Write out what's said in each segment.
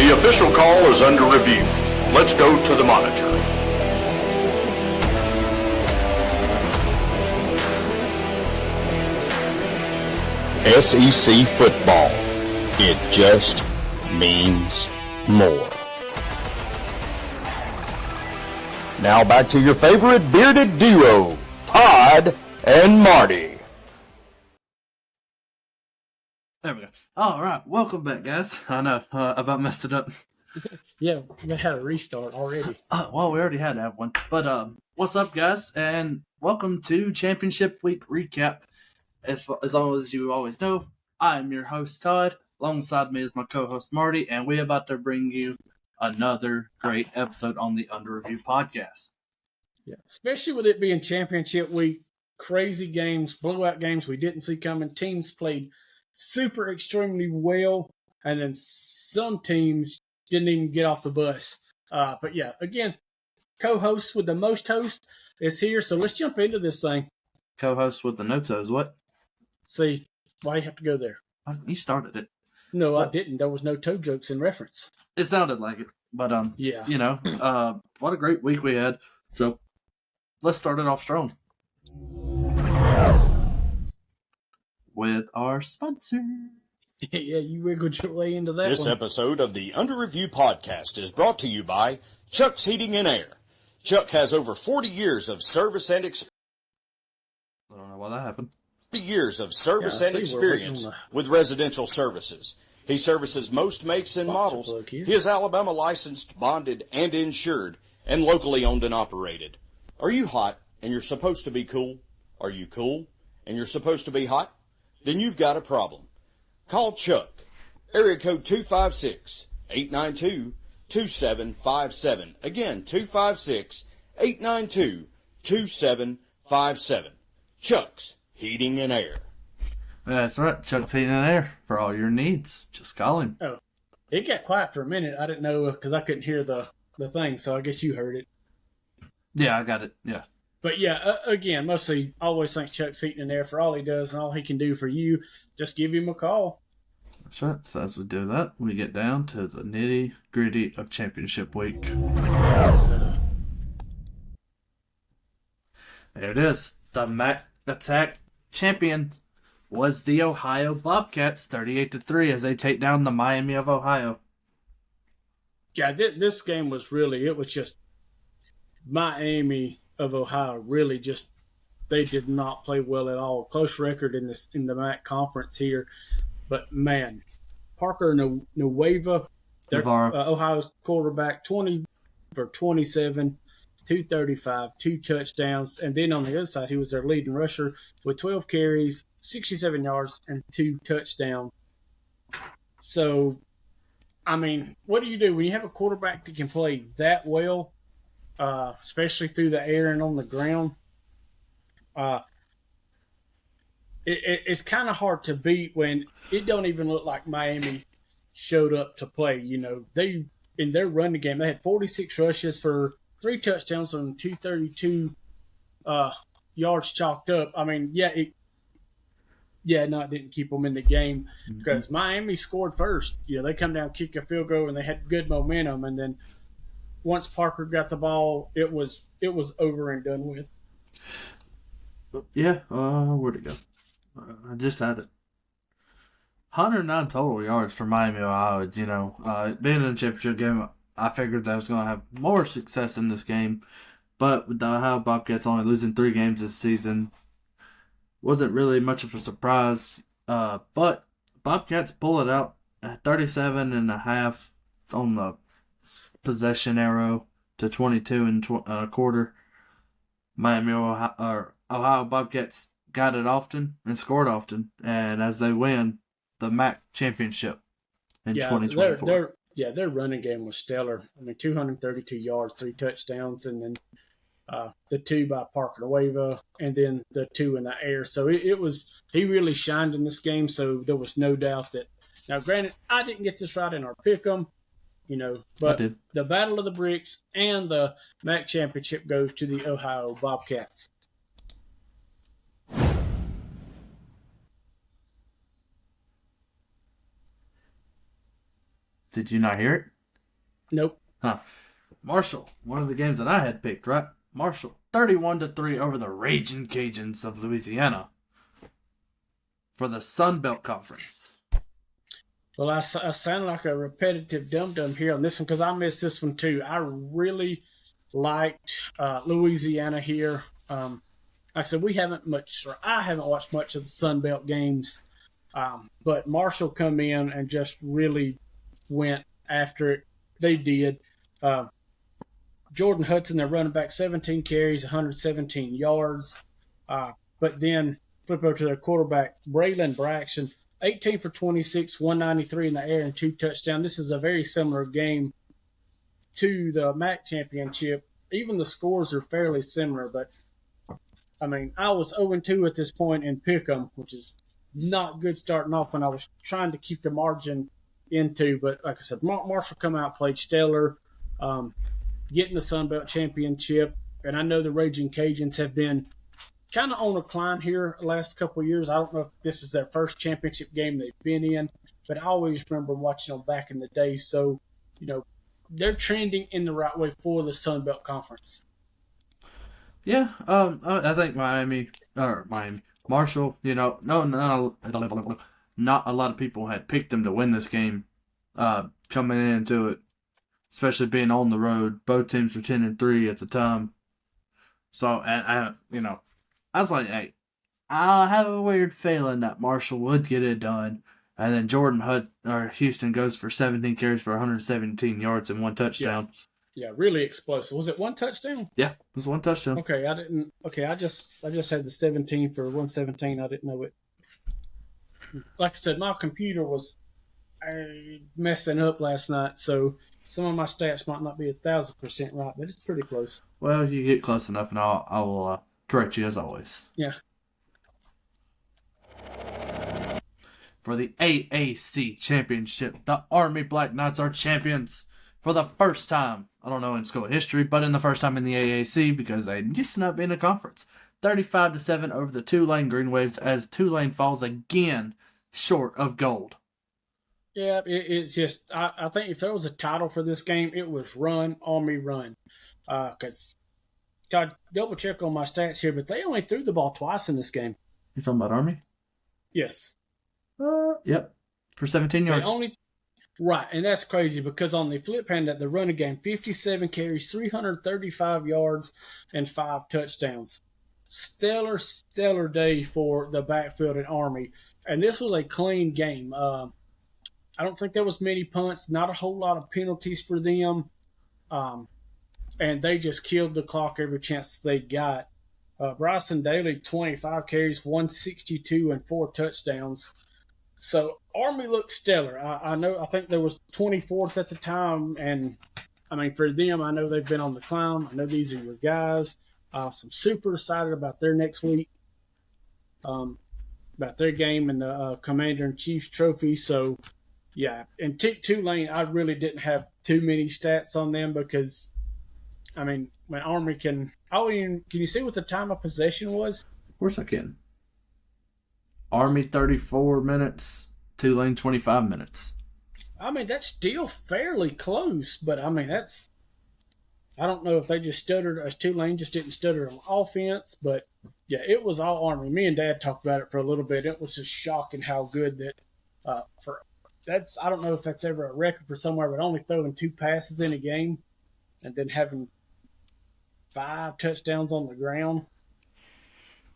The official call is under review. Let's go to the monitor. SEC football. It just means more. Now back to your favorite bearded duo, Todd and Marty. There we go. All right, welcome back, guys. I know, I about messed it up. Yeah, we had a restart already. Well, we already had to have one. But what's up, guys? And welcome to Championship Week Recap. As long as you always know, I am your host, Todd. Alongside me is my co-host, Marty, and we're about to bring you another great episode on the Under Review podcast. Yeah, especially with it being Championship Week, crazy games, blowout games we didn't see coming. Teams played super extremely well, and then some teams didn't even get off the bus. But yeah, again, co-host with the most host is here, so let's jump into this thing. Co-host with the no-toes, what? See, why you have to go there? You started it. No, I didn't. There was no toe jokes in reference. It sounded like it, but yeah, you know, what a great week we had. So let's start it off strong with our sponsor. Yeah, you wiggled your way into that. This episode of the Under Review podcast is brought to you by Chuck's Heating and Air. Chuck has over 40 years of service and experience. I don't know why that happened. Years of service and experience with residential services. He services most makes and models. He is Alabama licensed, bonded, and insured, and locally owned and operated. Are you hot and you're supposed to be cool? Are you cool and you're supposed to be hot? Then you've got a problem. Call Chuck. Area code 256-892-2757. Again, 256-892-2757. Chuck's Heating and Air. That's right, Chuck's Heating and Air for all your needs. Just call him. Oh, it got quiet for a minute. I didn't know because I couldn't hear the thing, so I guess you heard it. Yeah, I got it. Yeah. But yeah, again, mostly always thank Chuck's Heating and Air for all he does and all he can do for you. Just give him a call. That's right. So as we do that, we get down to the nitty gritty of Championship Week. There it is. The MAC Attack champion was the Ohio Bobcats, 38-3, as they take down the Miami of Ohio. Yeah, this game was really, it was just Miami of Ohio really just, they did not play well at all. Close record in the MAC conference here. But man, Parker Nueva, Ohio's quarterback, 20 for 27, 235, 2 touchdowns. And then on the other side, he was their leading rusher with 12 carries, 67 yards, and 2 touchdowns. So, I mean, what do you do when you have a quarterback that can play that well, especially through the air and on the ground? It's kind of hard to beat when it don't even look like Miami showed up to play. You know, they in their running game, they had 46 rushes for 3 touchdowns and 232 yards chalked up. I mean, it didn't keep them in the game because Miami scored first. You know, they come down, kick a field goal, and they had good momentum. And then once Parker got the ball, it was over and done with. Yeah, where'd it go? I just had it. 109 total yards for Miami, Ohio. You know, being in a championship game, I figured that I was going to have more success in this game. But with the Ohio Bobcats only losing 3 games this season, wasn't really much of a surprise. But Bobcats pull it out at 37.5 on the possession arrow to 22 and a quarter. Miami, Ohio Bobcats got it often and scored often, and as they win the MAC championship in 2024. Their running game was stellar. I mean, 232 yards, 3 touchdowns, and then the 2 by Parker Nueva, and then the 2 in the air. So he really shined in this game. So there was no doubt that. Now, granted, I didn't get this right in our pick'em, you know, but the Battle of the Bricks and the MAC championship goes to the Ohio Bobcats. Did you not hear it? Nope. Huh. Marshall, one of the games that I had picked, right? Marshall, 31-3 over the Raging Cajuns of Louisiana for the Sun Belt Conference. Well, I sound like a repetitive dum-dum here on this one because I missed this one too. I really liked Louisiana here. Like I said, I haven't watched much of the Sun Belt games, but Marshall come in and just really went after it. They did. Jordan Hudson, their running back, 17 carries, 117 yards. But then flip over to their quarterback, Braylon Braxton, 18 for 26, 193 in the air and 2 touchdowns. This is a very similar game to the MAC championship. Even the scores are fairly similar, but I mean, I was 0-2 at this point in Pick'em, which is not good starting off when I was trying to keep the margin into. But like I said, Marshall come out, played stellar, getting the Sun Belt Championship. And I know the Raging Cajuns have been kind of on a climb here the last couple of years. I don't know if this is their first championship game they've been in, but I always remember watching them back in the day. So, they're trending in the right way for the Sun Belt Conference. Yeah, I think Marshall, not a lot of people had picked them to win this game coming into it, especially being on the road. Both teams were 10-3 at the time. So, and I was like, hey, I have a weird feeling that Marshall would get it done. And then Houston goes for 17 carries for 117 yards and 1 touchdown. Yeah, really explosive. Was it 1 touchdown? Yeah, it was 1 touchdown. Okay, I just had the 17 for 117. I didn't know it. Like I said, my computer was messing up last night, so some of my stats might not be 1,000% right, but it's pretty close. Well, you get close enough, and I will correct you as always. Yeah. For the AAC Championship, the Army Black Knights are champions for the first time. I don't know in school history, but in the first time in the AAC because they used to not be in a conference. 35-7 over the Tulane Green Waves as Tulane falls again short of gold. Yeah, it's just I think if there was a title for this game, it was Run Army Run. Because I double check on my stats here, but they only threw the ball twice in this game. You talking about Army? Yes. Yep. For 17 yards. Right, and that's crazy because on the flip hand at the running game, 57 carries, 335 yards, and 5 touchdowns. Stellar day for the backfield and Army. And this was a clean game. I don't think there was many punts, not a whole lot of penalties for them. And they just killed the clock every chance they got. Bryson Daly, 25 carries, 162, and 4 touchdowns. So Army looked stellar. I think there was 24th at the time, and I mean for them, I know they've been on the climb. I know these are your guys. So I'm super excited about their next week, about their game in the Commander-in-Chief's Trophy. So yeah, and Tulane, I really didn't have too many stats on them because, I mean, when Army can you see what the time of possession was? Of course I can. Army 34 minutes, Tulane 25 minutes. I mean, that's still fairly close, but I mean, I don't know if they just stuttered, as Tulane just didn't stutter on offense, but yeah, it was all Army. Me and Dad talked about it for a little bit. It was just shocking how good that, I don't know if that's ever a record for somewhere, but only throwing 2 passes in a game and then having 5 touchdowns on the ground.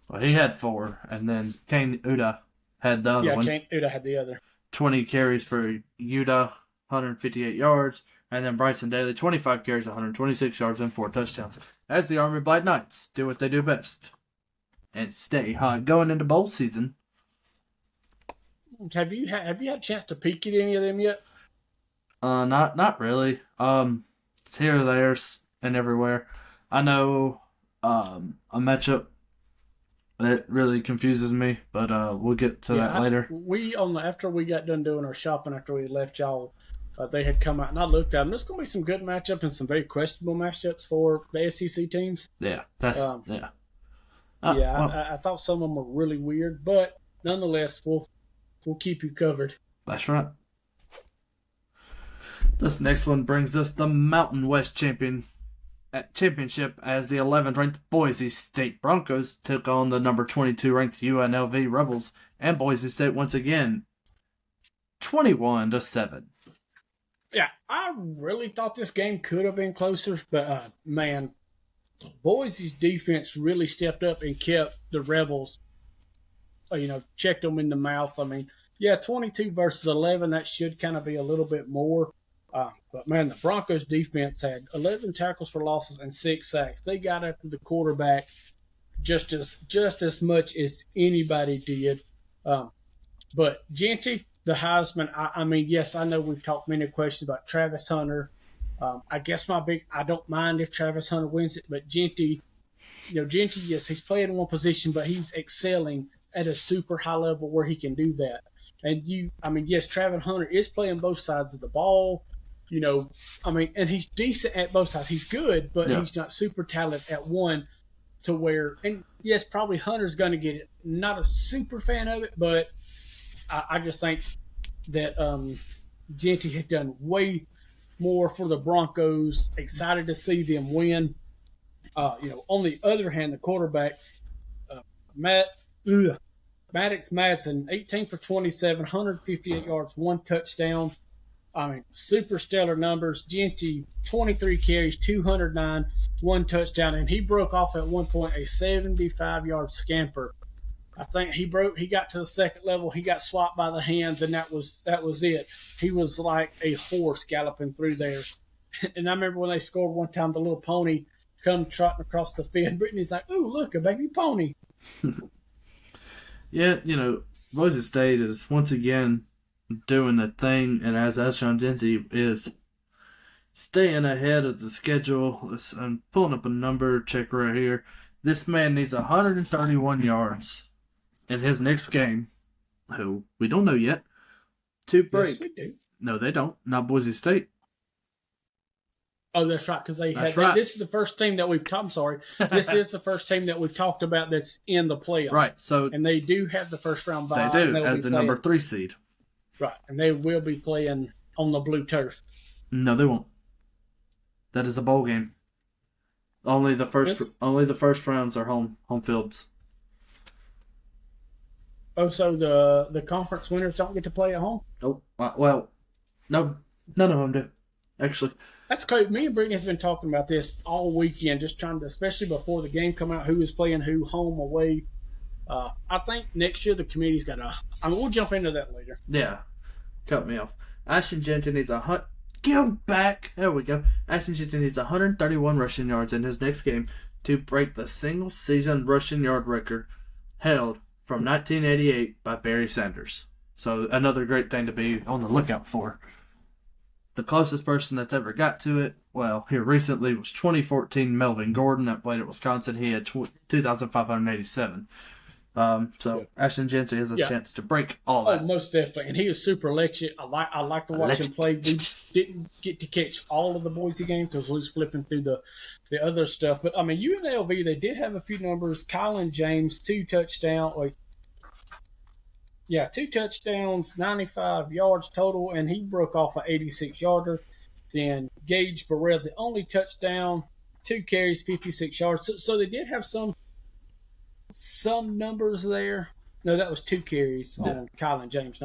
Well, he had 4, and then Kane Uda had the other one. Yeah, Kane Uda had the other. 20 carries for Uda, 158 yards, and then Bryson Daly, 25 carries, 126 yards, and 4 touchdowns. As the Army Black Knights do what they do best and stay hot going into bowl season. Have you had a chance to peek at any of them yet? Not really. It's here, there, and everywhere. I know a matchup that really confuses me, but we'll get to that later. After we got done doing our shopping, after we left y'all, they had come out and I looked at them. There's going to be some good matchups and some very questionable matchups for the SEC teams. Yeah, yeah. I thought some of them were really weird, but nonetheless, we'll keep you covered. That's right. This next one brings us the Mountain West Championship as the 11th ranked Boise State Broncos took on the number 22 ranked UNLV Rebels, and Boise State once again 21-7. Yeah, I really thought this game could have been closer, but man, Boise's defense really stepped up and kept the Rebels, checked them in the mouth. I mean, yeah, 22 versus 11, that should kind of be a little bit more. But man, the Broncos defense had 11 tackles for losses and 6 sacks. They got after the quarterback just as much as anybody did. But Genty, the Heisman, I mean, yes, I know we've talked many questions about Travis Hunter. I guess I don't mind if Travis Hunter wins it, but Genty, yes, he's playing in one position, but he's excelling at a super high level where he can do that. And yes, Travis Hunter is playing both sides of the ball. And he's decent at both sides. He's good, but he's not super talented at one to where, and yes, probably Hunter's going to get it. Not a super fan of it, but I just think that Genty had done way more for the Broncos. Excited to see them win. On the other hand, the quarterback, Maddox Madsen, 18 for 27, 158 yards, 1 touchdown. I mean, super stellar numbers. Genty, 23 carries, 209, 1 touchdown, and he broke off at one point a 75-yard scamper. I think he got to the second level, he got swapped by the hands, and that was it. He was like a horse galloping through there. And I remember when they scored one time, the little pony come trotting across the field. Brittany's like, "Ooh, look, a baby pony." Yeah, Boise State is once again doing the thing, and as Ashon Genty is staying ahead of the schedule. I'm pulling up a number check right here. This man needs 131 yards in his next game, who we don't know yet, to break. Yes, we do. No, they don't. Not Boise State. Oh, that's right, because That's right. This is the first team that we've talked. I'm sorry. This is the first team that we've talked about that's in the playoff. Right. So and they do have the first round bye. They do, as the number 3 seed. Right, and they will be playing on the blue turf. No, they won't. That is a bowl game. Only the first rounds are home fields. Oh, so the conference winners don't get to play at home? Oh, well, no, none of them do, actually. That's cool. Me and Brittany has been talking about this all weekend, just trying to, especially before the game come out, who is playing who, home, away. I think next year the committee's got to. We'll jump into that later. Yeah, cut me off. Ashton Genty needs get him back. There we go. Ashton Genty needs 131 rushing yards in his next game to break the single season rushing yard record held from 1988 by Barry Sanders. So another great thing to be on the lookout for. The closest person that's ever got to it, well, here recently was 2014 Melvin Gordon that played at Wisconsin. He had 2,587. Ashton Genty has a chance to break all that. Oh, most definitely. And he is super electric. I like to watch him play. We didn't get to catch all of the Boise games because we was flipping through the other stuff. But, UNLV, they did have a few numbers. Kylan James, 2 touchdowns. 2 touchdowns, 95 yards total, and he broke off an 86-yarder. Then Gage Burrell, the only touchdown, 2 carries, 56 yards. So they did have some numbers there. No, that was 2 carries on Kylan James.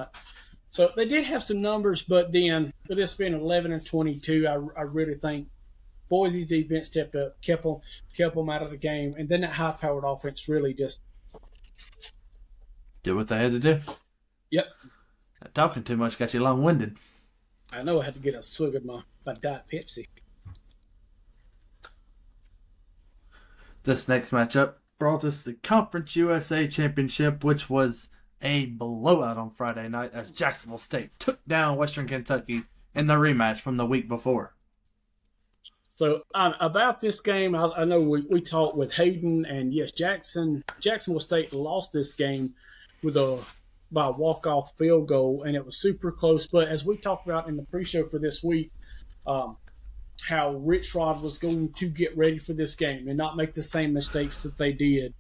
So they did have some numbers, but then with this being 11 and 22, I really think Boise's defense stepped up, kept them out of the game, and then that high-powered offense really just did what they had to do. Yep. Talking too much got you long-winded. I know I had to get a swig of my Diet Pepsi. This next matchup brought us the Conference USA Championship, which was a blowout on Friday night as Jacksonville State took down Western Kentucky in the rematch from the week before. So about this game, I know we talked with Hayden, and yes, Jacksonville State lost this game by a walk-off field goal, and it was super close. But as we talked about in the pre-show for this week, how Rich Rod was going to get ready for this game and not make the same mistakes that they did.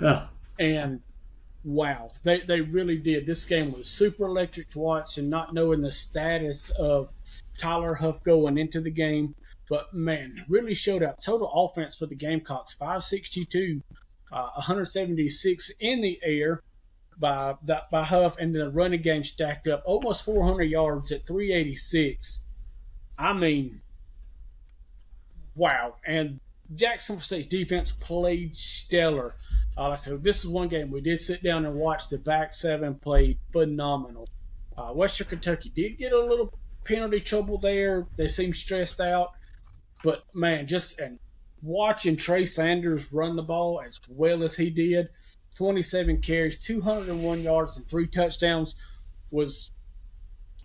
Yeah. And wow, they really did. This game was super electric to watch, and not knowing the status of Tyler Huff going into the game. But, man, really showed up. Total offense for the Gamecocks, 562, 176 in the air by Huff, and then the running game stacked up almost 400 yards at 386. I mean, wow. And Jacksonville State's defense played stellar. So this is one game we did sit down and watch. The back seven played phenomenal. Western Kentucky did get a little penalty trouble there. They seemed stressed out. But, man, and watching Trey Sanders run the ball as well as he did, 27 carries, 201 yards, and 3 touchdowns was,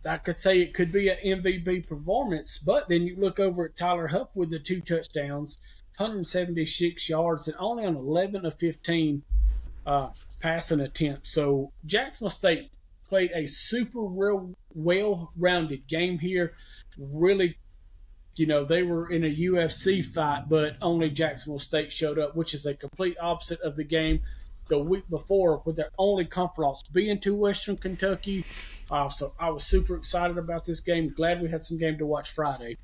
I could say it could be an MVP performance. But then you look over at Tyler Huff with the 2 touchdowns, 176 yards, and only on 11 of 15 passing attempts. So Jacksonville State played a super well-rounded game here. Really, they were in a UFC fight, but only Jacksonville State showed up, which is a complete opposite of the game the week before, with their only conference loss being to Western Kentucky. So I was super excited about this game. Glad we had some game to watch Friday.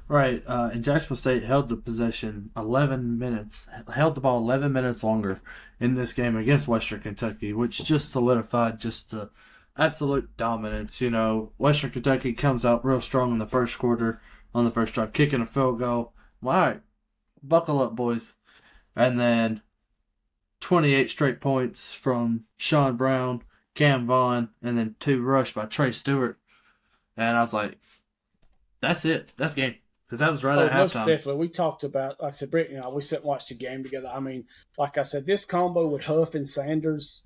Right, and Jacksonville State held the possession 11 minutes, held the ball 11 minutes longer in this game against Western Kentucky, which just solidified just the absolute dominance. Western Kentucky comes out real strong in the first quarter on the first drive, kicking a field goal. Well, all right, buckle up, boys. And then 28 straight points from Sean Brown, Cam Vaughn, and then 2 rushed by Trey Stewart. And I was like, that's it. That's game. Because that was right at halftime. Most definitely. We talked about, like I said, Brittany and I, we sat and watched the game together. I mean, like I said, this combo with Huff and Sanders,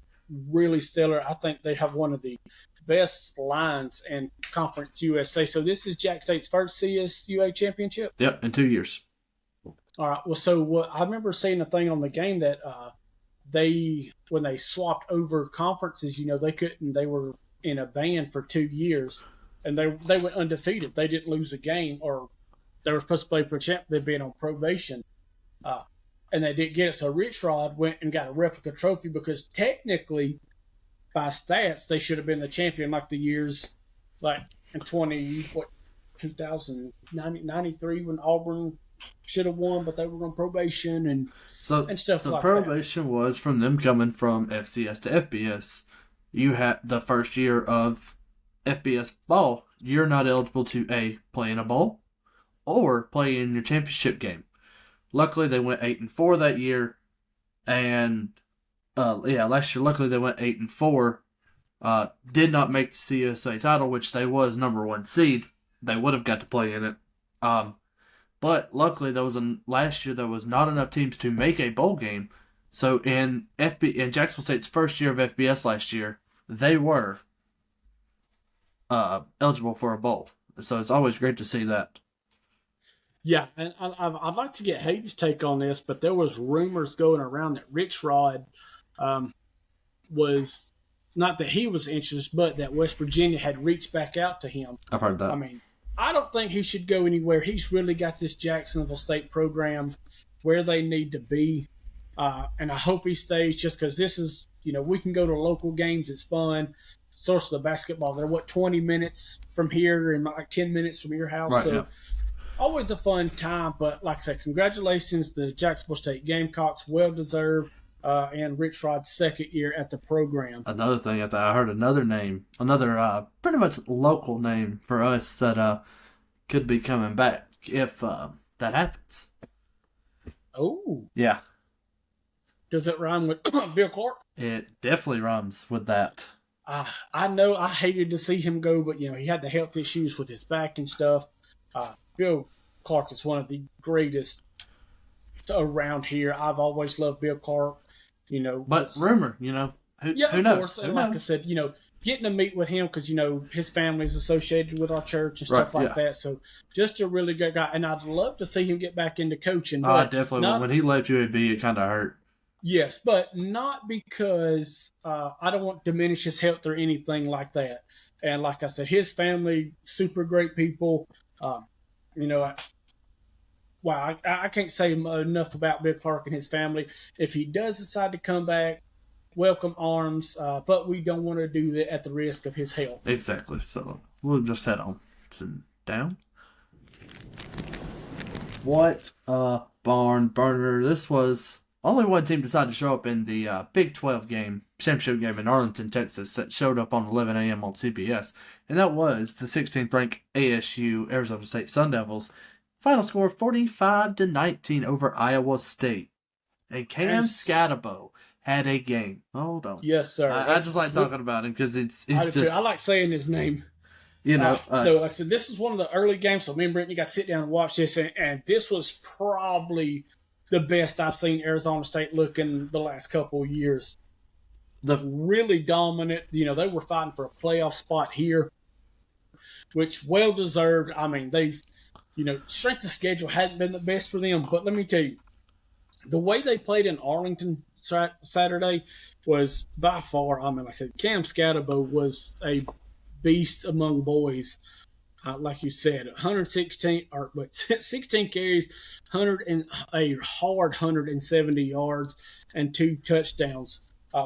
really stellar. I think they have one of the best lines in Conference USA. So this is Jack State's first CSUA championship? Yep, in 2 years. All right. Well, so I remember seeing a thing on the game that when they swapped over conferences, they were in a ban for 2 years, and they went undefeated. They didn't lose a game, or they were supposed to play for champ. They'd been on probation, and they didn't get it. So Rich Rod went and got a replica trophy because technically, by stats, they should have been the champion like the years like in 1993 when Auburn should have won, but they were on probation and stuff like that. The probation was from them coming from FCS to FBS. You had the first year of FBS ball, you're not eligible to play in a bowl or play in your championship game. Luckily, they went 8-4 that year, and last year, luckily they went 8-4. Did not make the CSA title, which they was number 1 seed. They would have got to play in it. But luckily, last year there was not enough teams to make a bowl game. So in Jacksonville State's first year of FBS last year, they were eligible for a bowl. So it's always great to see that. Yeah, and I'd like to get Hayden's take on this, but there was rumors going around that Rich Rod was, not that he was interested, but that West Virginia had reached back out to him. I've heard that. I mean, I don't think he should go anywhere. He's really got this Jacksonville State program where they need to be, and I hope he stays just because this is, we can go to local games. It's fun. Source of the basketball. They're, 20 minutes from here and like 10 minutes from your house. Right, so yeah. Always a fun time, but like I said, congratulations to the Jacksonville State Gamecocks. Well-deserved, and Rich Rod's second year at the program. Another thing, I heard another name, pretty much local name for us that could be coming back if that happens. Oh. Yeah. Does it rhyme with Bill Clark? It definitely rhymes with that. I know I hated to see him go, but, he had the health issues with his back and stuff. Bill Clark is one of the greatest around here. I've always loved Bill Clark, But rumor, who knows? Course. And like I said, getting to meet with him because, his family is associated with our church and stuff like that. So just a really good guy. And I'd love to see him get back into coaching. I definitely would. When he left UAB, it kind of hurt. Yes, but not because I don't want to diminish his health or anything like that. And like I said, his family, super great people. I can't say enough about Bill Clark and his family. If he does decide to come back, welcome arms, but we don't want to do that at the risk of his health. Exactly. So we'll just head on to down. What a barn burner. This was only one team decided to show up in the Big 12 game, championship game in Arlington, Texas, that showed up on 11 a.m. on CBS. And that was the 16th ranked ASU Arizona State Sun Devils. Final score 45-19 over Iowa State. And Cam Scatterbo had a game. Hold on. Yes, sir. I just like talking about him because it's just... I like saying his name. No, I said this is one of the early games, so me and Brittany got to sit down and watch this, and this was probably the best I've seen Arizona State look in the last couple of years. Really dominant. They were fighting for a playoff spot here, which well deserved. I mean, they've, strength of schedule hadn't been the best for them, but let me tell you, the way they played in Arlington Saturday was by far, like I said, Cam Scatterbo was a beast among boys. Like you said, 16 carries, 170 yards, and 2 touchdowns.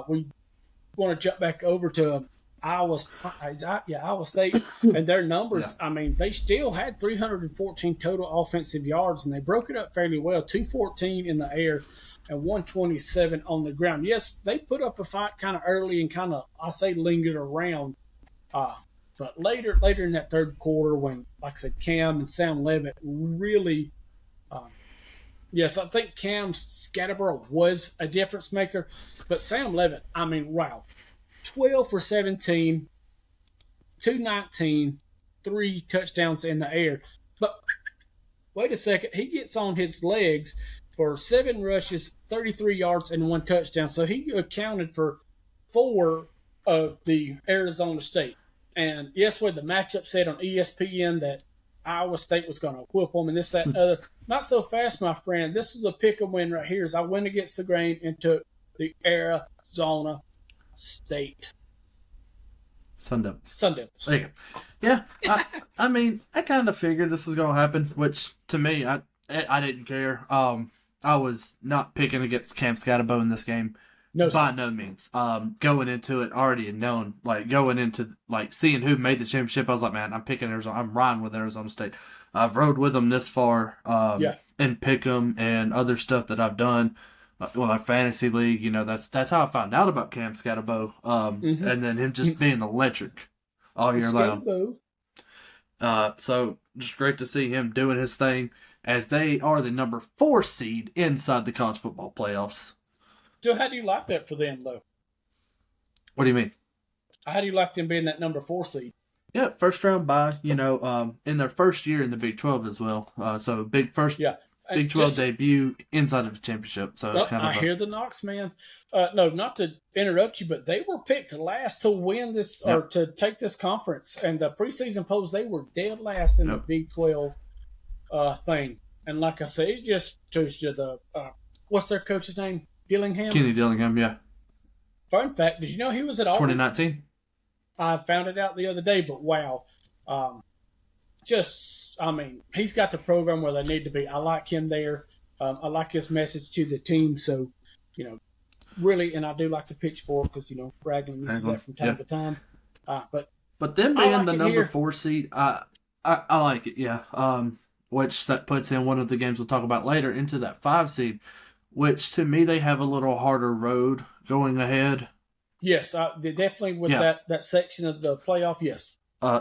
We want to jump back over to Iowa State, and their numbers. Yeah. I mean, they still had 314 total offensive yards, and they broke it up fairly well. 214 in the air and 127 on the ground. Yes, they put up a fight kind of early and kind of, lingered around. But later in that third quarter, when, like I said, Cam and Sam Levitt really, yes, I think Cam Scatterbo was a difference maker. But Sam Levitt, wow, 12 for 17, 219, 3 touchdowns in the air. But wait a second, he gets on his legs for 7 rushes, 33 yards, and 1 touchdown. So he accounted for 4 of the Arizona State. And yes, what the matchup said on ESPN that Iowa State was going to whoop them and this, that, and other. Not so fast, my friend. This was a pick 'em win right here as I went against the grain and took the Arizona State Sun Devils. There you go. Yeah, I kind of figured this was going to happen, which to me, I didn't care. I was not picking against Cam Scatterbo in this game. No, by no means. Going into it already known, going into seeing who made the championship, I was like, man, I'm picking Arizona. I'm riding with Arizona State. I've rode with them this far, and pick them and other stuff that I've done. Our fantasy league, that's how I found out about Cam Scatterbo. And then him just being electric all year long. So just great to see him doing his thing as they are the number 4 seed inside the college football playoffs. So how do you like that for them, though? What do you mean? How do you like them being that number 4 seed? Yeah, first round bye, in their first year in the Big 12 as well. So Big 12 debut inside of the championship. So it's kind of. I hear the knocks, man. No, not to interrupt you, but they were picked last to win this or to take this conference. And the preseason polls, they were dead last in the Big 12 thing. And like I say, it just shows you the what's their coach's name? Dillingham? Kenny Dillingham, yeah. Fun fact, did you know he was at Auburn? 2019. I found it out the other day, but wow. He's got the program where they need to be. I like him there. I like his message to the team. So, really, and I do like the pitchfork because, Raglan uses that from time to time. But them being the number 4 seed, I like it, yeah. Which that puts in one of the games we'll talk about later into that 5 seed. Which, to me, they have a little harder road going ahead. Yes, definitely with that section of the playoff, yes. I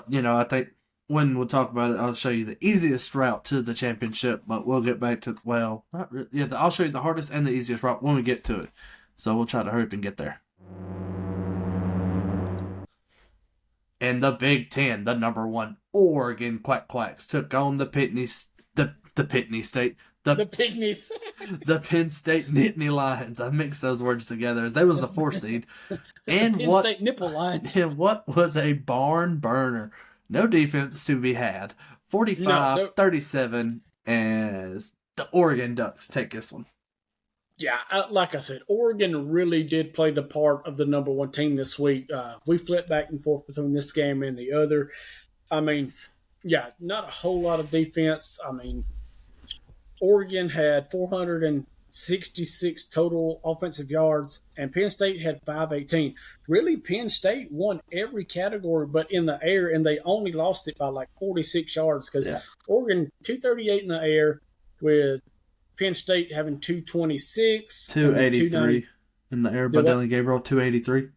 think when we'll talk about it, I'll show you the easiest route to the championship, but we'll get back to, not really. Yeah, I'll show you the hardest and the easiest route when we get to it. So we'll try to hurry up and get there. In the Big 10, the number 1 Oregon Quacks took on the Penn State Nittany Lions. I mixed those words together as they was the 4th seed. And Penn State Nipple Lions. And what was a barn burner. No defense to be had. 45-37 as the Oregon Ducks take this one. Yeah, like I said, Oregon really did play the part of the number 1 team this week. We flipped back and forth between this game and the other. not a whole lot of defense. Oregon had 400 and 66 total offensive yards, and Penn State had 518. Really, Penn State won every category but in the air, and they only lost it by like 46 yards because Oregon 238 in the air, with Penn State having 226. 283 in the air by Dylan Gabriel, 283.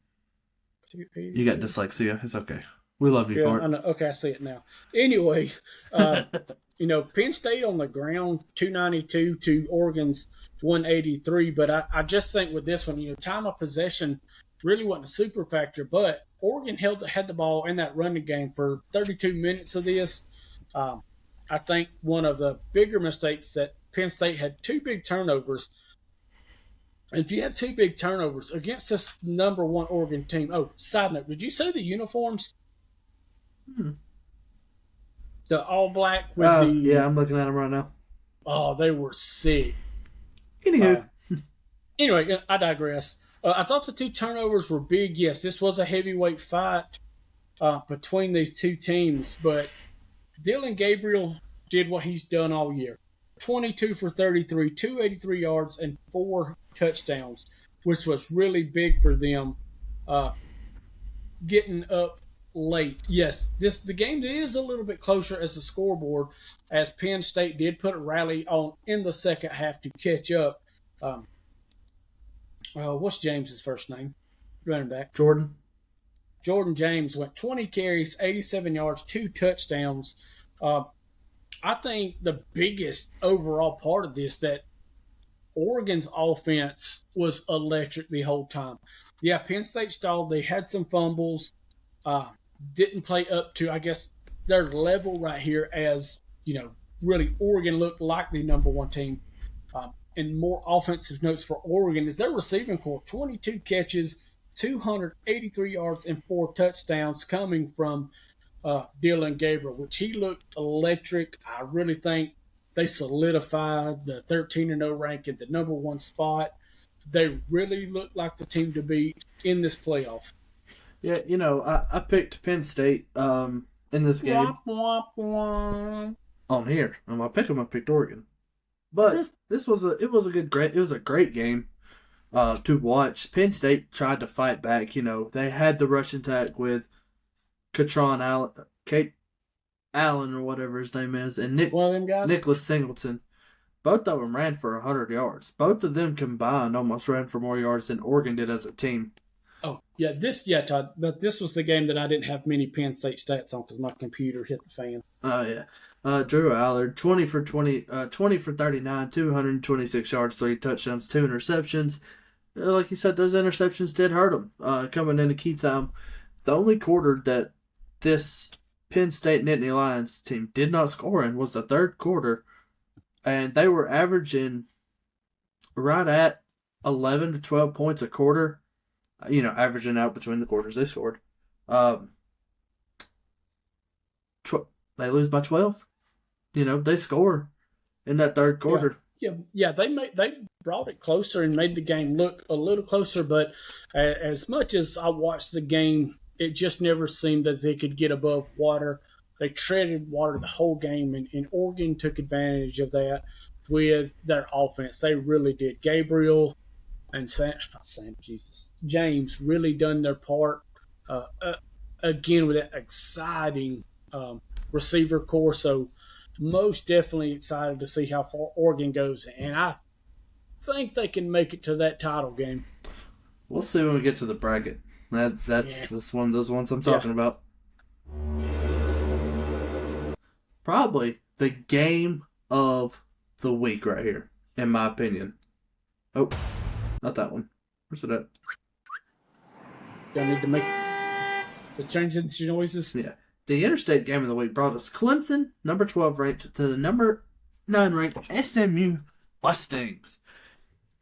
You got dyslexia. It's okay. We love you for it. I know. Okay, I see it now. Anyway, Penn State on the ground, 292 to Oregon's 183. But I just think with this one, time of possession really wasn't a super factor. But Oregon had the ball in that running game for 32 minutes of this. I think one of the bigger mistakes that Penn State had 2 big turnovers. If you have 2 big turnovers against this number 1 Oregon team, side note, did you see the uniforms? The all black with the... Yeah, I'm looking at them right now. Oh, they were sick. Anywho. Anyway, I digress. I thought the 2 turnovers were big. Yes, this was a heavyweight fight between these 2 teams, but Dylan Gabriel did what he's done all year. 22 for 33, 283 yards, and 4 touchdowns, which was really big for them getting up late. Yes, the game is a little bit closer as a scoreboard, as Penn State did put a rally on in the second half to catch up. What's James's first name? Running back. Jordan James went 20 carries, 87 yards, 2 touchdowns. I think the biggest overall part of this, that Oregon's offense was electric the whole time. Yeah, Penn State stalled. They had some fumbles. Didn't play up to, I guess, their level right here, as, really Oregon looked like the number 1 team. And more offensive notes for Oregon is their receiving corps, 22 catches, 283 yards, and 4 touchdowns coming from Dylan Gabriel, which he looked electric. I really think they solidified the 13-0 rank at the number 1 spot. They really look like the team to beat in this playoff. Yeah, I picked Penn State in this game. On here. On my pick 'em, I picked Oregon. But it was a great game to watch. Penn State tried to fight back. They had the rush attack with Kate Allen or whatever his name is, and Nicholas Singleton. Both of them ran for 100 yards. Both of them combined almost ran for more yards than Oregon did as a team. Oh, yeah, Todd, but this was the game that I didn't have many Penn State stats on because my computer hit the fan. Oh, yeah. Drew Allard, 20 for 39, 226 yards, 3 touchdowns, 2 interceptions. Like you said, those interceptions did hurt them coming into key time. The only quarter that this Penn State Nittany Lions team did not score in was the third quarter, and they were averaging right at 11 to 12 points a quarter, averaging out between the quarters they scored. They lose by 12. They score in that third quarter. Yeah, they brought it closer and made the game look a little closer, but as much as I watched the game, it just never seemed that they could get above water. They treaded water the whole game, and Oregon took advantage of that with their offense. They really did. Gabriel and James really done their part. Again, with that exciting receiver corps. So most definitely excited to see how far Oregon goes. And I think they can make it to that title game. We'll see when we get to the bracket. That's one of those ones I'm talking about. Probably the game of the week right here, in my opinion. Oh, not that one. Where's it at? Do I need to make the changes noises? Yeah. The interstate game of the week brought us Clemson, number 12 ranked, to the number 9 ranked SMU Mustangs.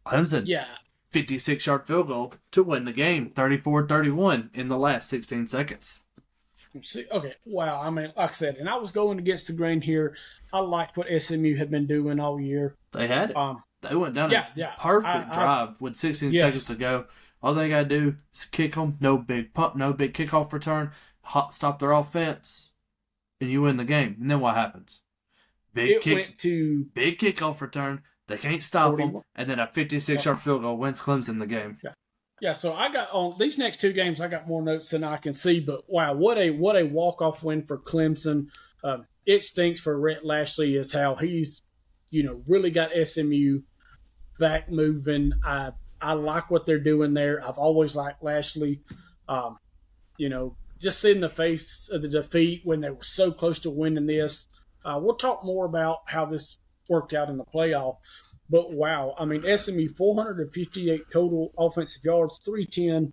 Clemson. Yeah. 56-yard field goal to win the game, 34-31 in the last 16 seconds. See, okay, wow. I mean, like I said, and I was going against the grain here. I liked what SMU had been doing all year. They had it. They went down a perfect drive with 16 seconds to go. All they got to do is kick them, no big pump, no big kickoff return, stop their offense, and you win the game. And then what happens? Big kickoff return. They can't stop them, and then a 56-yard field goal wins Clemson the game. Yeah, so I got on these next two games. I got more notes than I can see, but wow, what a walk-off win for Clemson. It stinks for Rhett Lashley is how he's, really got SMU back moving. I like what they're doing there. I've always liked Lashley. Just seeing the face of the defeat when they were so close to winning this. We'll talk more about how this worked out in the playoff. But wow, I mean, SMU 458 total offensive yards, 310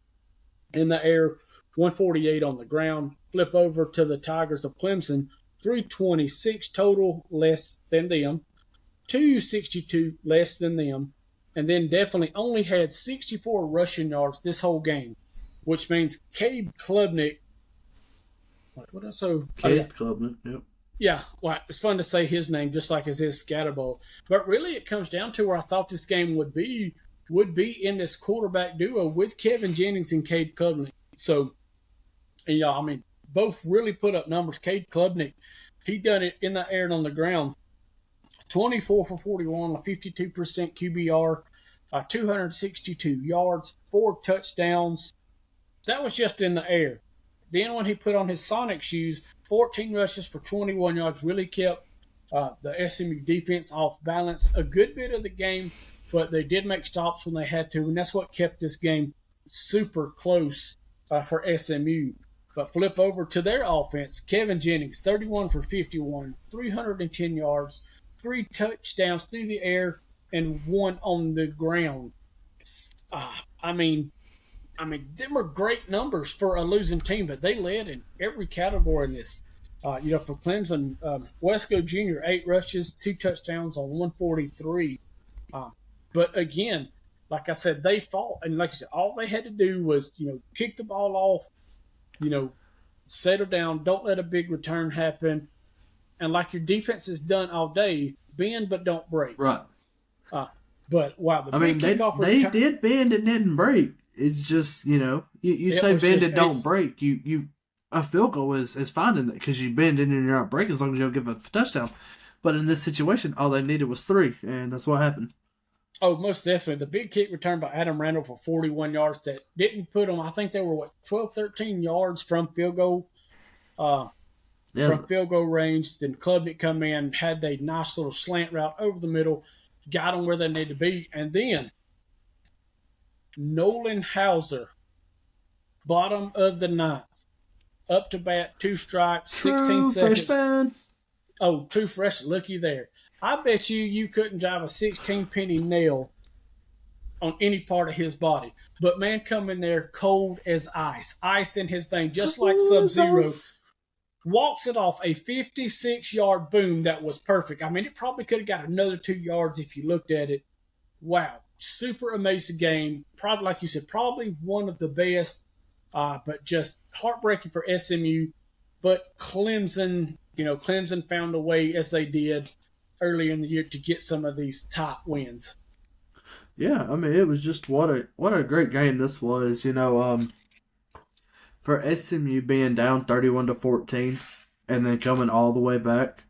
in the air, 148 on the ground. Flip over to the Tigers of Clemson, 326 total, less than them, 262 less than them, and then definitely only had 64 rushing yards this whole game, which means Cade Klubnik. What else? Cade Klubnik, yep. Yeah, well, it's fun to say his name just like it's his Scatterbo. But really it comes down to where I thought this game would be in this quarterback duo with Kevin Jennings and Cade Klubnik. So, both really put up numbers. Cade Klubnik, he done it in the air and on the ground. 24 for 41, a 52% QBR, 262 yards, 4 touchdowns. That was just in the air. Then when he put on his Sonic shoes, 14 rushes for 21 yards, really kept the SMU defense off balance a good bit of the game, but they did make stops when they had to, and that's what kept this game super close for SMU. But flip over to their offense, Kevin Jennings, 31 for 51, 310 yards, 3 touchdowns through the air, and 1 on the ground. Them are great numbers for a losing team, but they led in every category in this. For Clemson, Wesco Jr., 8 rushes, 2 touchdowns on 143. But again, like I said, they fought. And like I said, all they had to do was, kick the ball off, settle down, don't let a big return happen. And like your defense has done all day, bend but don't break. Right. But wow, they did bend and didn't break. It's just, you say bend and don't break. A field goal is fine in that because you bend and you're not breaking as long as you don't give a touchdown. But in this situation, all they needed was 3, and that's what happened. Oh, most definitely. The big kick return by Adam Randall for 41 yards that didn't put them, I think they were, 12, 13 yards from field goal range. Then Klubnik come in, had a nice little slant route over the middle, got them where they needed to be, and then Nolan Hauser, bottom of the 9th, up to bat, 2 strikes, 16 seconds. Freshman. Oh, true freshman. Looky there. I bet you couldn't drive a 16-penny nail on any part of his body. But man come in there cold as ice. Ice in his vein, just like Sub-Zero. Walks it off a 56-yard boom that was perfect. It probably could have got another 2 yards if you looked at it. Wow. Super amazing game. Probably, like you said, probably one of the best, but just heartbreaking for SMU. But Clemson found a way, as they did early in the year, to get some of these top wins. Yeah, it was just what a great game this was. For SMU being down 31-14 and then coming all the way back.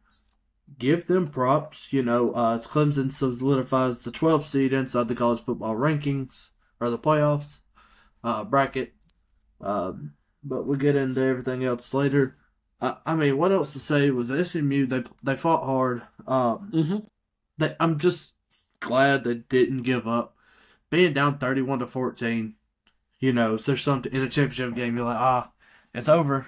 Give them props. Clemson solidifies the 12th seed inside the college football rankings or the playoffs bracket. But we'll get into everything else later. What else to say was SMU, they fought hard. I'm just glad they didn't give up. Being down 31-14, there's something in a championship game, you're like, it's over.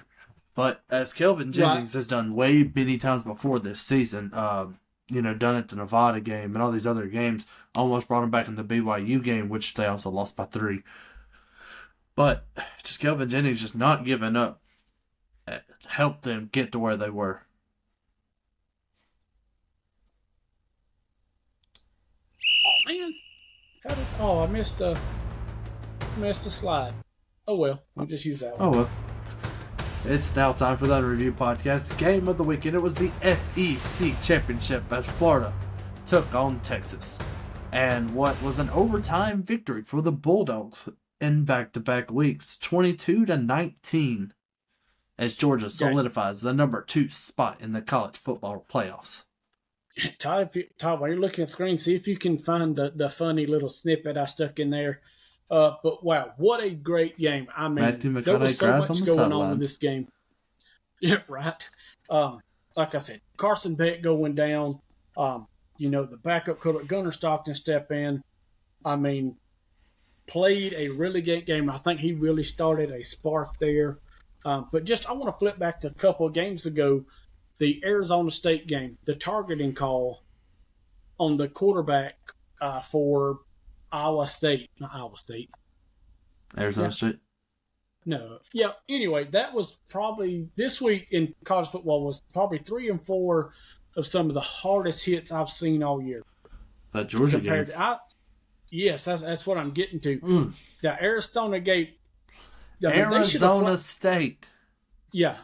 But as Kelvin Jennings has done way many times before this season, done it to Nevada game and all these other games, almost brought him back in the BYU game, which they also lost by 3. But just Kelvin Jennings just not giving up helped them get to where they were. Oh man, I missed a slide. Oh well, I'll just use that one. Oh well. It's now time for that review podcast. Game of the weekend. It was the SEC Championship as Florida took on Texas. And what was an overtime victory for the Bulldogs in back-to-back weeks. 22-19 as Georgia solidifies the number 2 spot in the college football playoffs. Todd, while you're looking at the screen, see if you can find the funny little snippet I stuck in there. But wow, what a great game! I mean, there was so much going on with this game. Yeah, right. Like I said, Carson Beck going down. The backup quarterback Gunnar Stockton step in. I mean, played a really great game. I think he really started a spark there. But just I want to flip back to a couple of games ago. The Arizona State game, the targeting call on the quarterback for Iowa State. Not Iowa State. Arizona State? No. Yeah, anyway, that was probably, this week in college football was probably 3 and 4 of some of the hardest hits I've seen all year. That Georgia game. Yes, that's what I'm getting to. The Arizona game. Arizona State. Yeah.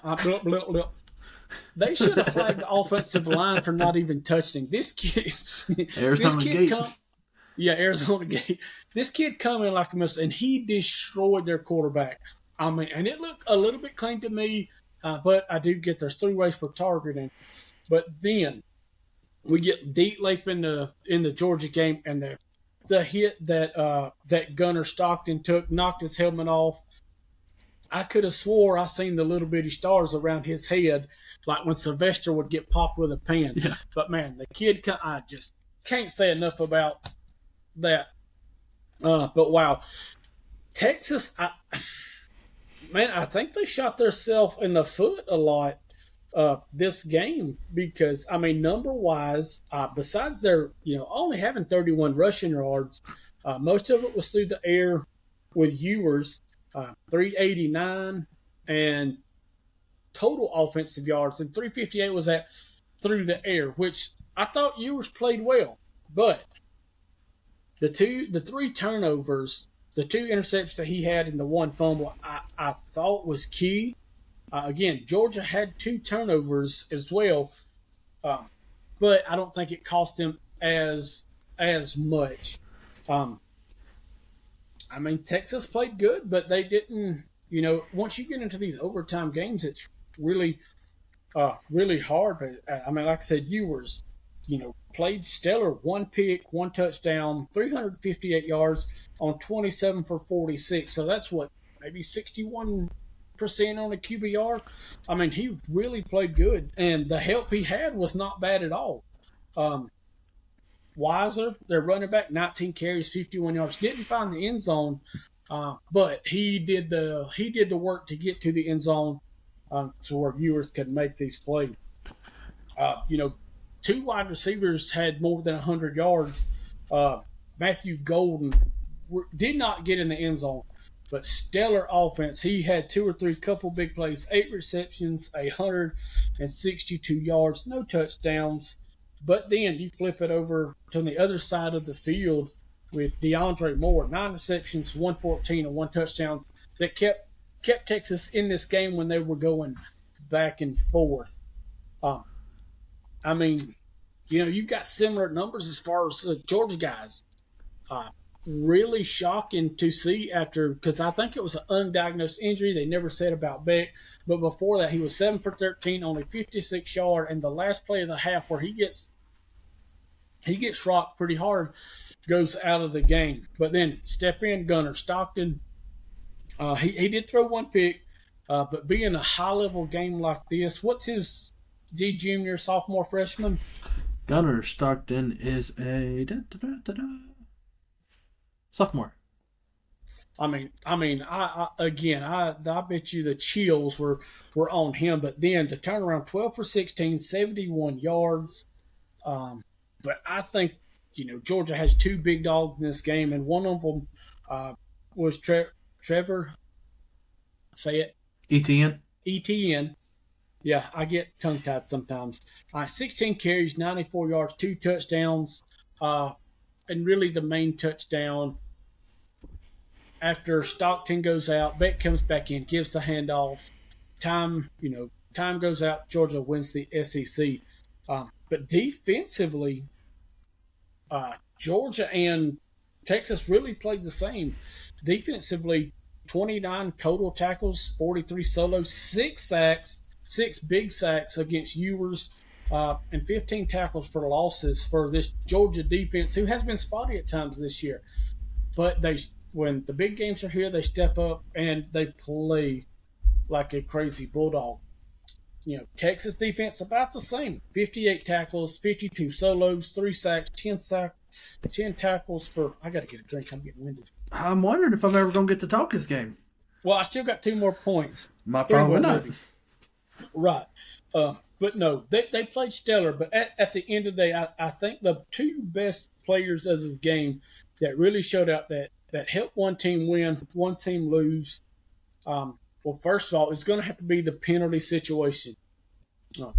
They should have flagged the offensive line for not even touching this kid. Arizona Gate. Arizona Gate. This kid coming like a missile, and he destroyed their quarterback. I mean, and it looked a little bit clean to me, but I do get there's 3 ways for targeting. But then we get deep late in the Georgia game, and the hit that Gunnar Stockton took knocked his helmet off. I could have swore I seen the little bitty stars around his head, like when Sylvester would get popped with a pen. Yeah. But man, the kid, I just can't say enough about that. But wow, Texas, I think they shot themselves in the foot a lot this game because, I mean, number-wise, besides their, only having 31 rushing yards, most of it was through the air with Ewers, 389, and total offensive yards, and 358 was that through the air, which I thought Ewers played well, but the 3 turnovers, the 2 interceptions that he had and the 1 fumble, I thought was key. Again, Georgia had 2 turnovers as well, but I don't think it cost them as much. I mean, Texas played good, but they didn't. Once you get into these overtime games, it's really, really hard. But I mean, like I said, Ewers, played stellar. 1 pick, 1 touchdown, 358 yards on 27 for 46. So that's what, maybe 61% on a QBR. I mean, he really played good, and the help he had was not bad at all. Weiser, their running back, 19 carries, 51 yards. Didn't find the end zone, but he did the work to get to the end zone to where viewers could make these plays. 2 wide receivers had more than 100 yards. Matthew Golden did not get in the end zone, but stellar offense. He had 2 or 3 couple big plays, 8 receptions, 162 yards, no touchdowns. But then you flip it over to the other side of the field with DeAndre Moore, 9 receptions, 114, and 1 touchdown that kept Texas in this game when they were going back and forth. I mean, you've got similar numbers as far as Georgia guys. Really shocking to see because I think it was an undiagnosed injury. They never said about Beck. But before that, he was 7 for 13, only 56 yards, and the last play of the half where he gets rocked pretty hard, goes out of the game. But then step in Gunnar Stockton. He did throw 1 pick, but being a high-level game like this, what's his junior, sophomore, freshman? Gunnar Stockton is a sophomore. I bet you the chills were on him. But then to turn around 12 for 16, 71 yards. But I think, Georgia has 2 big dogs in this game, and one of them was Trevor. Say it. Etienne. Yeah, I get tongue-tied sometimes. 16 carries, 94 yards, 2 touchdowns. And really the main touchdown, after Stockton goes out, Beck comes back in, gives the handoff. Time goes out, Georgia wins the SEC. But defensively, Georgia and Texas really played the same. Defensively, 29 total tackles, 43 solos, 6 sacks, 6 big sacks against Ewers. and 15 tackles for losses for this Georgia defense, who has been spotty at times this year. But when the big games are here, they step up and they play like a crazy bulldog. Texas defense about the same. 58 tackles, 52 solos, 3 sacks, 10 tackles for. I got to get a drink. I'm getting winded. I'm wondering if I'm ever going to get to talk this game. Well, I still got 2 more points. Probably not. Right. But no, they played stellar. But at the end of the day, I think the 2 best players of the game that really showed out that helped one team win, one team lose. Well, first of all, it's going to have to be the penalty situation.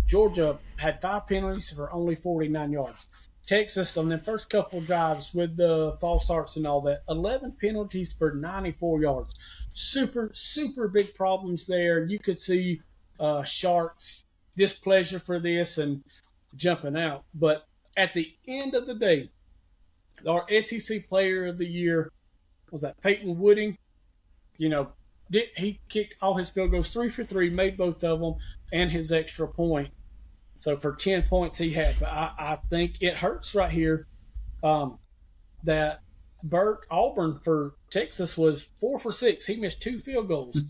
Georgia had 5 penalties for only 49 yards. Texas, on the first couple drives with the false starts and all that, 11 penalties for 94 yards. Super, super big problems there. You could see Sharks' displeasure for this and jumping out. But at the end of the day, our SEC Player of the Year was that Peyton Wooding. He kicked all his field goals 3 for 3, made both of them, and his extra point. So for 10 points he had. But I think it hurts right here that Burke Auburn for Texas was 4 for 6. He missed 2 field goals.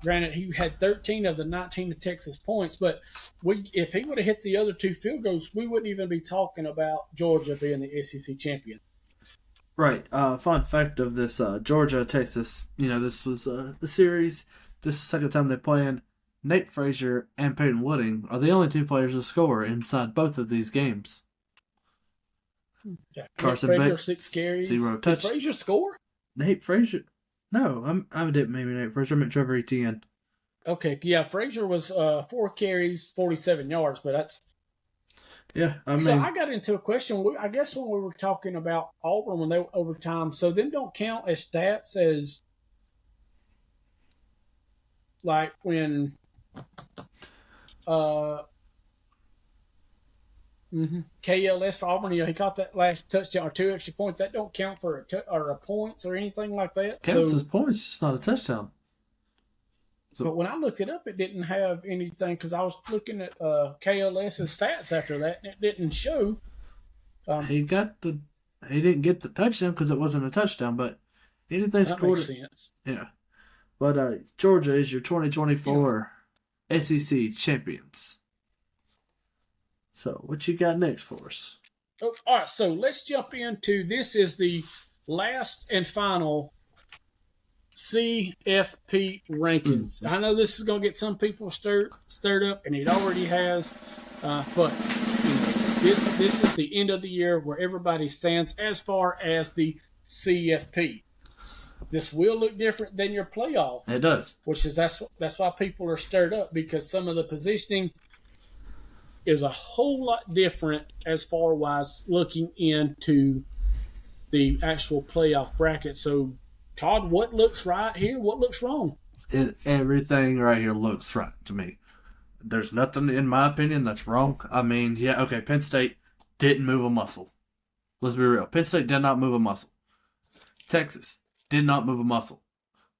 Granted, he had 13 of the 19 of Texas points, but if he would have hit the other 2 field goals, we wouldn't even be talking about Georgia being the SEC champion. Right. Fun fact of this Georgia-Texas, this was the series. This is the second time they're playing. Nate Frazier and Peyton Wooding are the only 2 players to score inside both of these games. Yeah. Carson Frazier, Beck, 6 carries. 0 touch. Did Frazier score? Nate Frazier? No, I didn't mean Nate Frazier. I meant Trevor Etienne. Okay, yeah, Frazier was 4 carries, 47 yards, but that's... Yeah, So I got into a question. I guess when we were talking about Auburn when they were overtime, so them don't count as stats as like when KLS for Auburn, he caught that last touchdown or 2 extra points. That don't count for a points or anything like that. Counts as points, just not a touchdown. But when I looked it up, it didn't have anything because I was looking at KLS's stats after that, and it didn't show. He didn't get the touchdown because it wasn't a touchdown, but anything that scored. Makes sense. Yeah, but Georgia is your 2024 SEC champions. So what you got next for us? Oh, all right, so let's jump into this. Is the last and final CFP rankings. I know this is going to get some people stirred up, and it already has. But this is the end of the year where everybody stands as far as the CFP. This will look different than your playoff. It does, that's why people are stirred up, because some of the positioning is a whole lot different as far as looking into the actual playoff bracket. So, Todd, what looks right here? What looks wrong? Everything right here looks right to me. There's nothing, in my opinion, that's wrong. I mean, yeah, okay, Penn State didn't move a muscle. Let's be real. Penn State did not move a muscle. Texas did not move a muscle.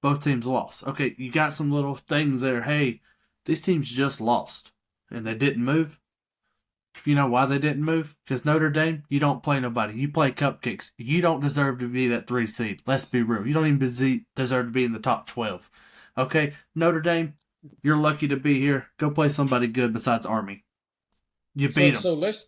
Both teams lost. Okay, you got some little things there. Hey, these teams just lost, and they didn't move. You know why they didn't move? Because Notre Dame, you don't play nobody. You play cupcakes. You don't deserve to be that 3 seed. Let's be real. You don't even deserve to be in the top 12. Okay? Notre Dame, you're lucky to be here. Go play somebody good besides Army. You beat them. So let's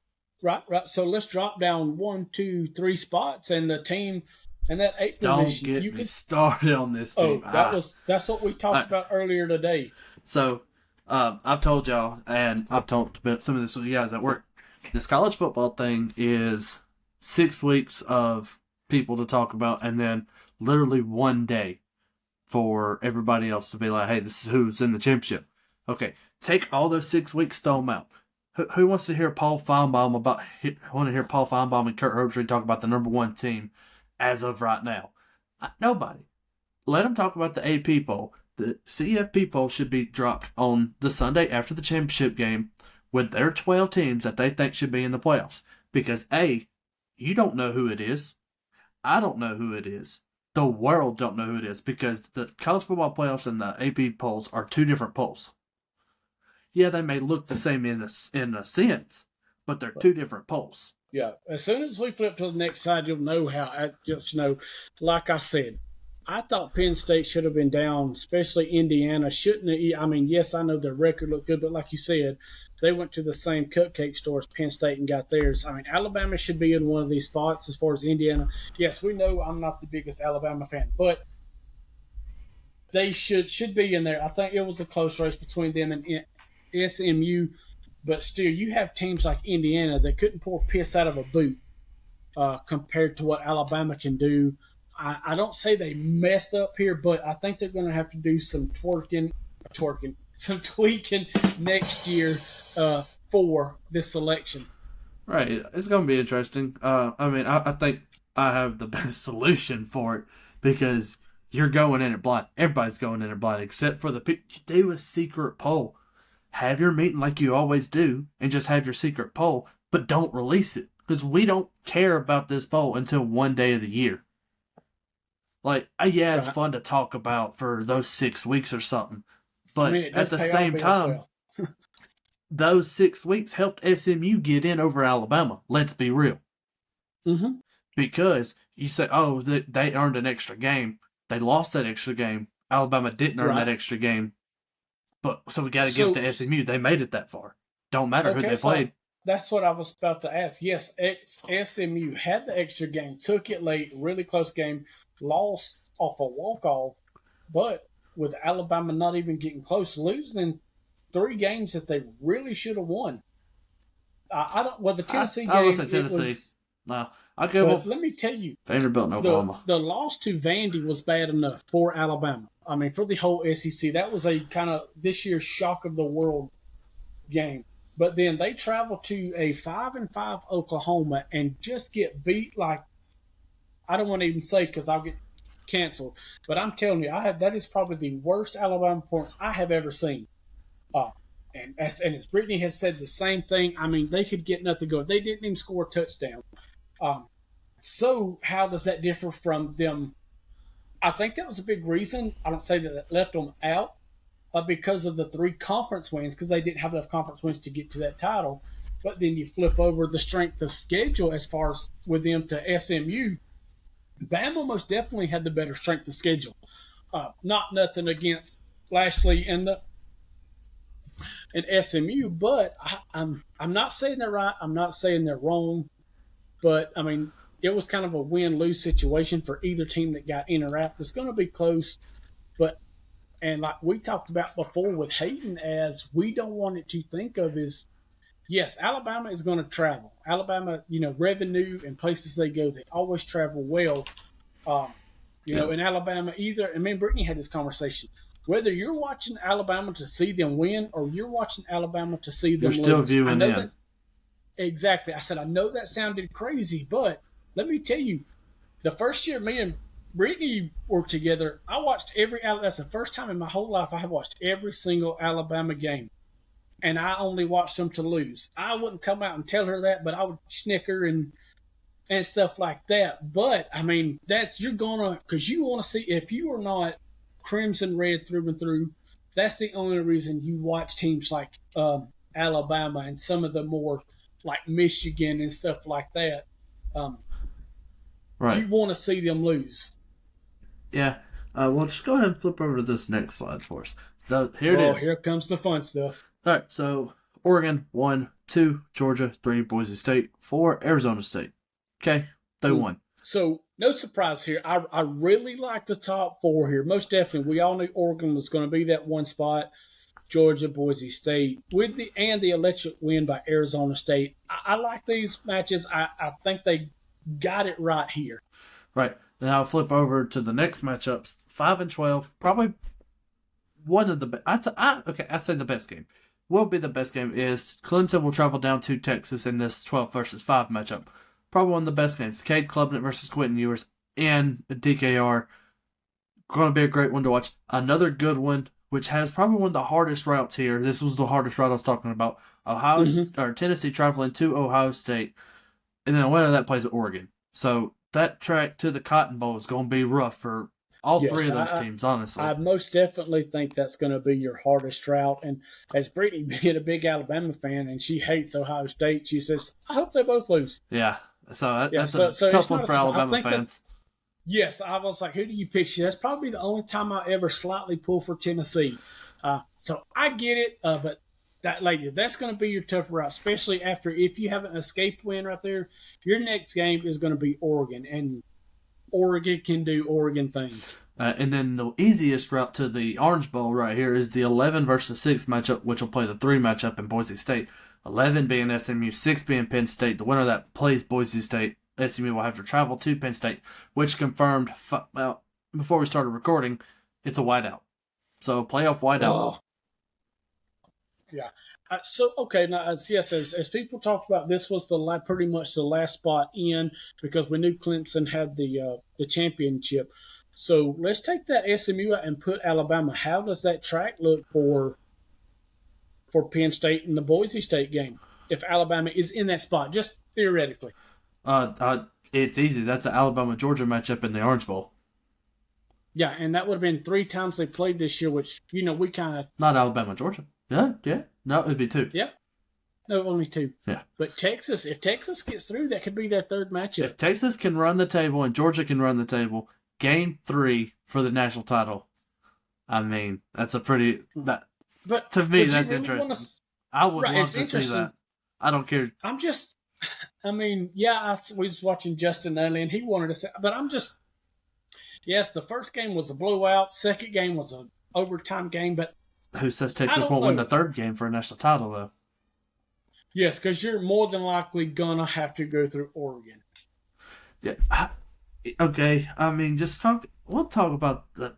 So let's drop down 1, 2, 3 spots, and the team and that 8th position. Don't get me started on this team. That's what we talked about earlier today. So. I've told y'all, and I've talked about some of this with you guys at work. This college football thing is 6 weeks of people to talk about, and then literally 1 day for everybody else to be like, hey, this is who's in the championship. Okay, take all those 6 weeks, throw them out. Who wants to hear Paul Feinbaum and Kurt Herbstreit talk about the number 1 team as of right now? Nobody. Let them talk about the AP poll. The CFP poll should be dropped on the Sunday after the championship game with their 12 teams that they think should be in the playoffs. Because A, you don't know who it is. I don't know who it is. The world don't know who it is, because the college football playoffs and the AP polls are 2 different polls. Yeah, they may look the same in a sense, but they're two different polls. Yeah. As soon as we flip to the next side, you'll know how. Like I said, I thought Penn State should have been down, especially Indiana. Shouldn't have. I mean, yes, I know their record looked good, but like you said, they went to the same cupcake store as Penn State and got theirs. I mean, Alabama should be in one of these spots as far as Indiana. Yes, we know I'm not the biggest Alabama fan, but they should be in there. I think it was a close race between them and SMU, but still, you have teams like Indiana that couldn't pour piss out of a boot compared to what Alabama can do. I don't say they messed up here, but I think they're going to have to do some some tweaking next year for this selection. Right. It's going to be interesting. I think I have the best solution for it because you're going in it blind. Everybody's going in it blind except for the people. Do a secret poll. Have your meeting like you always do and just have your secret poll, but don't release it because we don't care about this poll until one day of the year. Like, yeah, it's fun to talk about for those 6 weeks or something. But at the same time, those 6 weeks helped SMU get in over Alabama. Let's be real. Mm-hmm. Because you say, oh, they earned an extra game. They lost that extra game. Alabama didn't earn that extra game. So we got to give it to SMU. They made it that far. Don't matter who they played. That's what I was about to ask. Yes, SMU had the extra game, took it late, really close game, lost off a walk-off, but with Alabama not even getting close, losing 3 games that they really should have won. The Tennessee game. I was at Tennessee. I'll give up. Let me tell you, Vanderbilt and Oklahoma. The loss to Vandy was bad enough for Alabama. I mean, for the whole SEC, that was a kind of this year's shock of the world game. But then they travel to a 5-5 Oklahoma and just get beat like, I don't want to even say because I'll get canceled. But I'm telling you, that is probably the worst Alabama points I have ever seen. And as Brittany has said the same thing, I mean, they could get nothing going. They didn't even score a touchdown. So how does that differ from them? I think that was a big reason. I don't say that it left them out. Because of the 3 conference wins, because they didn't have enough conference wins to get to that title. But then you flip over the strength of schedule as far as with them to SMU. Bama most definitely had the better strength of schedule. Not nothing against Lashley and SMU, but I'm not saying they're right. I'm not saying they're wrong. But, I mean, it was kind of a win-lose situation for either team that got in or out. It's going to be close, but and like we talked about before with Hayden, as we don't want it to think of is, yes, Alabama is going to travel. Alabama, revenue and places they go, they always travel well. In Alabama either, and me and Brittany had this conversation, whether you're watching Alabama to see them win or you're watching Alabama to see them lose. You're still viewing them. Exactly. I said, I know that sounded crazy, but let me tell you, the first year me and Brittany were together, I watched that's the first time in my whole life I have watched every single Alabama game. And I only watched them to lose. I wouldn't come out and tell her that, but I would snicker and stuff like that. But, I mean, because you want to see, if you are not Crimson Red through and through, that's the only reason you watch teams like Alabama and some of the more like Michigan and stuff like that. Right. You want to see them lose. Yeah. Well, just go ahead and flip over to this next slide for us. Here it is. Here comes the fun stuff. All right. So, Oregon, 1, 2, Georgia, 3, Boise State, 4, Arizona State. Okay. They won. So, no surprise here. I really like the top 4 here. Most definitely. We all knew Oregon was going to be that one spot. Georgia, Boise State, with the electric win by Arizona State. I like these matches. I think they got it right here. Right. Now I'll flip over to the next matchups. 5 and 12, probably one of the best. I say the best game. Will be the best game is Clemson will travel down to Texas in this 12 versus 5 matchup. Probably one of the best games. Cade Klubnik versus Quentin Ewers and DKR. Going to be a great one to watch. Another good one, which has probably one of the hardest routes here. This was the hardest route I was talking about. Tennessee traveling to Ohio State, and then a winner that plays at Oregon. So that track to the Cotton Bowl is going to be rough for All three of those teams, honestly. I most definitely think that's going to be your hardest route. And as Brittany being a big Alabama fan, and she hates Ohio State, she says, I hope they both lose. Yeah, so that's a tough one for Alabama fans. Yes, I was like, who do you pick? That's probably the only time I ever slightly pull for Tennessee. So I get it, but that's going to be your tough route, especially after if you have an escape win right there. Your next game is going to be Oregon, and Oregon can do Oregon things. And then the easiest route to the Orange Bowl right here is the 11 versus 6 matchup, which will play the 3 matchup in Boise State. 11 being SMU, 6 being Penn State. The winner that plays Boise State, SMU will have to travel to Penn State, which confirmed, before we started recording, it's a whiteout. So playoff whiteout. Oh. Yeah. Now, yes, as people talked about, this was pretty much the last spot in because we knew Clemson had the championship. So let's take that SMU out and put Alabama. How does that track look for Penn State in the Boise State game if Alabama is in that spot, just theoretically? It's easy. That's an Alabama-Georgia matchup in the Orange Bowl. Yeah, and that would have been 3 times they played this year, which, we kind of... Not Alabama-Georgia. Yeah. No, it would be 2. Yep. No, only 2. Yeah. But if Texas gets through, that could be their 3rd matchup. If Texas can run the table and Georgia can run the table, game 3 for the national title. I mean, that's a pretty... But to me, that's really interesting. I would love to see that. I don't care. We was watching Justin Nunley, and he wanted to say... But I'm just... Yes, the first game was a blowout. Second game was an overtime game, but... Who says Texas won't win the 3rd game for a national title, though? Yes, because you're more than likely going to have to go through Oregon. Yeah. Okay, I mean, we'll talk about the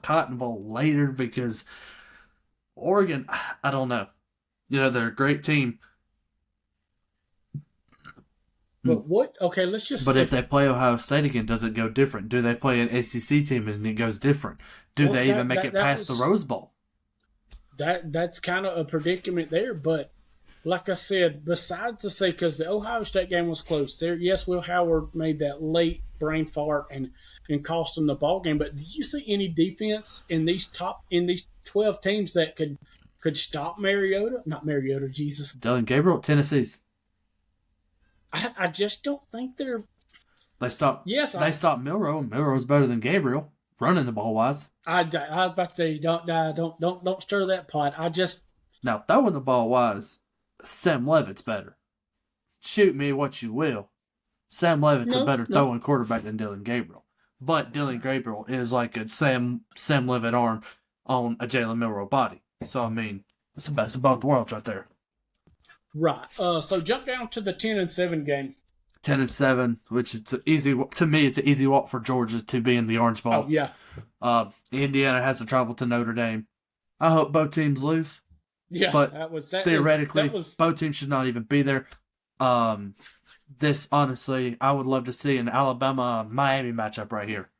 Cotton Bowl later because Oregon, I don't know. They're a great team. But what? Okay, let's just. But if they play Ohio State again, does it go different? Do they play an ACC team and it goes different? Do they even make it past the Rose Bowl? That's kind of a predicament there. But like I said, besides to say, because the Ohio State game was close there, yes, Will Howard made that late brain fart and cost them the ball game. But did you see any defense in these 12 teams that could stop Mariota? Not Mariota, Jesus. Dylan Gabriel, Tennessee's. I just don't think they're. They stopped. Yes, they stopped Milroe. Milroe's better than Gabriel running the ball wise. I was about to say don't stir that pot. Now throwing the ball wise, Sam Levitt's better. Shoot me what you will. Sam Levitt's a better throwing quarterback than Dylan Gabriel, but Dylan Gabriel is like a Sam Levitt arm on a Jalen Milroe body. So I mean, it's the best of both worlds right there. Right. So jump down to the 10-7 game. 10-7, which is easy to me. It's an easy walk for Georgia to be in the Orange Bowl. Oh yeah. Indiana has to travel to Notre Dame. I hope both teams lose. Yeah, but theoretically, both teams should not even be there. This honestly, I would love to see an Alabama-Miami matchup right here.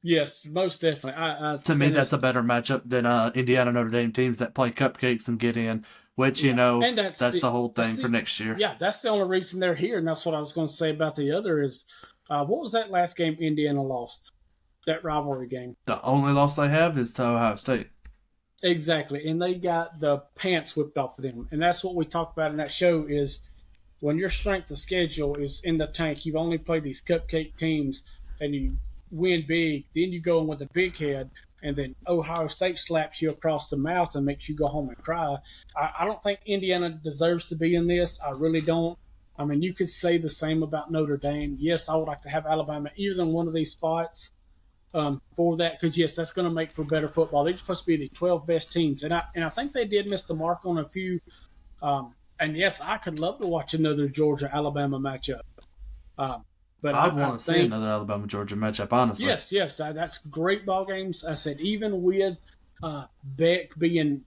Yes, most definitely. To me, that's a better matchup than Indiana Notre Dame teams that play cupcakes and get in. Which, and that's the whole thing for next year. Yeah, that's the only reason they're here, and that's what I was going to say about the other is, what was that last game Indiana lost? That rivalry game. The only loss they have is to Ohio State. Exactly, and they got the pants whipped off of them. And that's what we talked about in that show is when your strength of schedule is in the tank, you've only played these cupcake teams, and you win big, then you go in with a big head, and then Ohio State slaps you across the mouth and makes you go home and cry. I don't think Indiana deserves to be in this. I really don't. I mean, you could say the same about Notre Dame. Yes, I would like to have Alabama either in one of these spots for that because, yes, that's going to make for better football. They're supposed to be the 12 best teams. And I think they did miss the mark on a few. And, yes, I could love to watch another Georgia-Alabama matchup. But I want to see another Alabama-Georgia matchup, honestly. Yes, that's great ball games. I said even with Beck being